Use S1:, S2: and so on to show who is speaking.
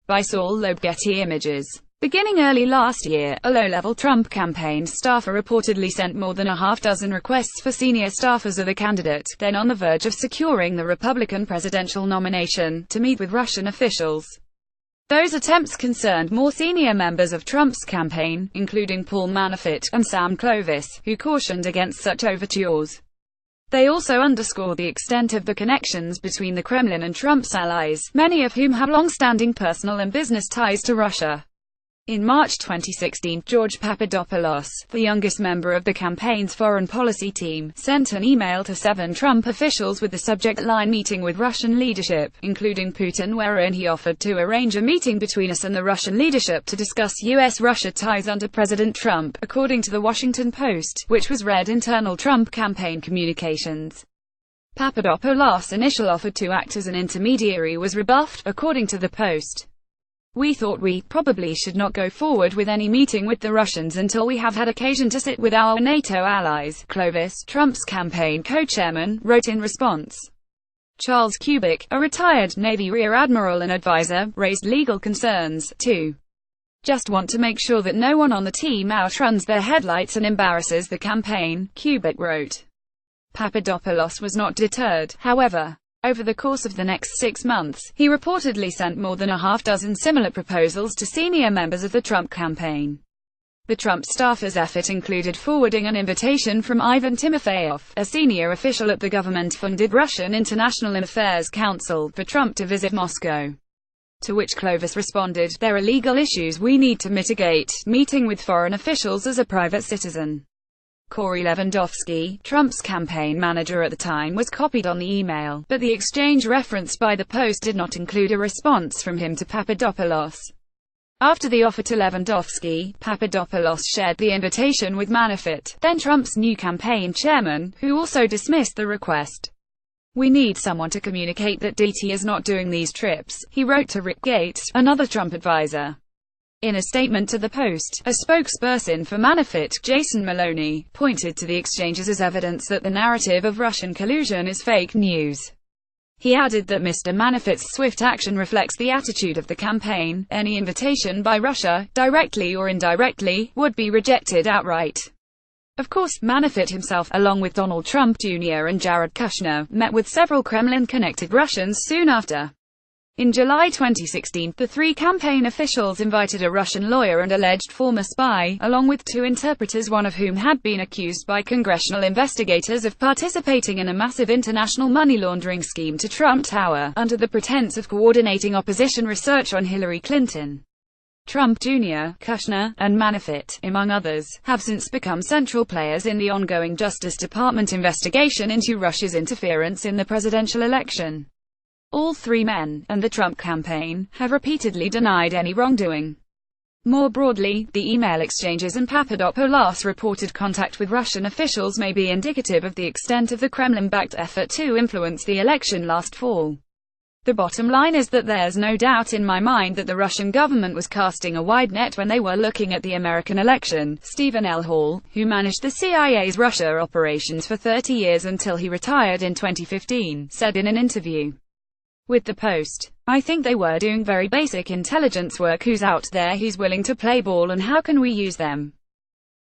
S1: By Saul Loeb, Getty Images. Beginning early last year, a low-level Trump campaign staffer reportedly sent more than a half-dozen requests for senior staffers of the candidate, then on the verge of securing the Republican presidential nomination, to meet with Russian officials. Those attempts concerned more senior members of Trump's campaign, including Paul Manafort and Sam Clovis, who cautioned against such overtures. They also underscore the extent of the connections between the Kremlin and Trump's allies, many of whom have long-standing personal and business ties to Russia. In March 2016, George Papadopoulos, the youngest member of the campaign's foreign policy team, sent an email to 7 Trump officials with the subject line "Meeting with Russian leadership," including Putin, wherein he offered to arrange a meeting between us and the Russian leadership to discuss U.S.-Russia ties under President Trump, according to the Washington Post, which was read internal Trump campaign communications. Papadopoulos' initial offer to act as an intermediary was rebuffed, according to the Post. "We thought we probably should not go forward with any meeting with the Russians until we have had occasion to sit with our NATO allies," Clovis, Trump's campaign co-chairman, wrote in response. Charles Kubik, a retired Navy Rear Admiral and advisor, raised legal concerns, too. "Just want to make sure that no one on the team outruns their headlights and embarrasses the campaign," Kubik wrote. Papadopoulos was not deterred, however. Over the course of the next 6 months, he reportedly sent more than a half-dozen similar proposals to senior members of the Trump campaign. The Trump staffer's effort included forwarding an invitation from Ivan Timofeyev, a senior official at the government-funded Russian International Affairs Council, for Trump to visit Moscow. To which Clovis responded, "There are legal issues we need to mitigate. Meeting with foreign officials as a private citizen." Corey Lewandowski, Trump's campaign manager at the time, was copied on the email, but the exchange referenced by the Post did not include a response from him to Papadopoulos. After the offer to Lewandowski, Papadopoulos shared the invitation with Manafort, then Trump's new campaign chairman, who also dismissed the request. "We need someone to communicate that DT is not doing these trips," he wrote to Rick Gates, another Trump advisor. In a statement to the Post, a spokesperson for Manafort, Jason Maloney, pointed to the exchanges as evidence that the narrative of Russian collusion is fake news. He added that Mr. Manafort's swift action reflects the attitude of the campaign. Any invitation by Russia, directly or indirectly, would be rejected outright. Of course, Manafort himself, along with Donald Trump Jr. and Jared Kushner, met with several Kremlin-connected Russians soon after. In July 2016, the 3 campaign officials invited a Russian lawyer and alleged former spy, along with 2 interpreters, one of whom had been accused by congressional investigators of participating in a massive international money laundering scheme to Trump Tower, under the pretense of coordinating opposition research on Hillary Clinton. Trump Jr., Kushner, and Manafort, among others, have since become central players in the ongoing Justice Department investigation into Russia's interference in the presidential election. All 3 men, and the Trump campaign, have repeatedly denied any wrongdoing. More broadly, the email exchanges and Papadopoulos' reported contact with Russian officials may be indicative of the extent of the Kremlin-backed effort to influence the election last fall. The bottom line is that there's no doubt in my mind that the Russian government was casting a wide net when they were looking at the American election, Stephen L. Hall, who managed the CIA's Russia operations for 30 years until he retired in 2015, said in an interview with the Post. "I think they were doing very basic intelligence work. Who's out there, who's willing to play ball, and how can we use them?"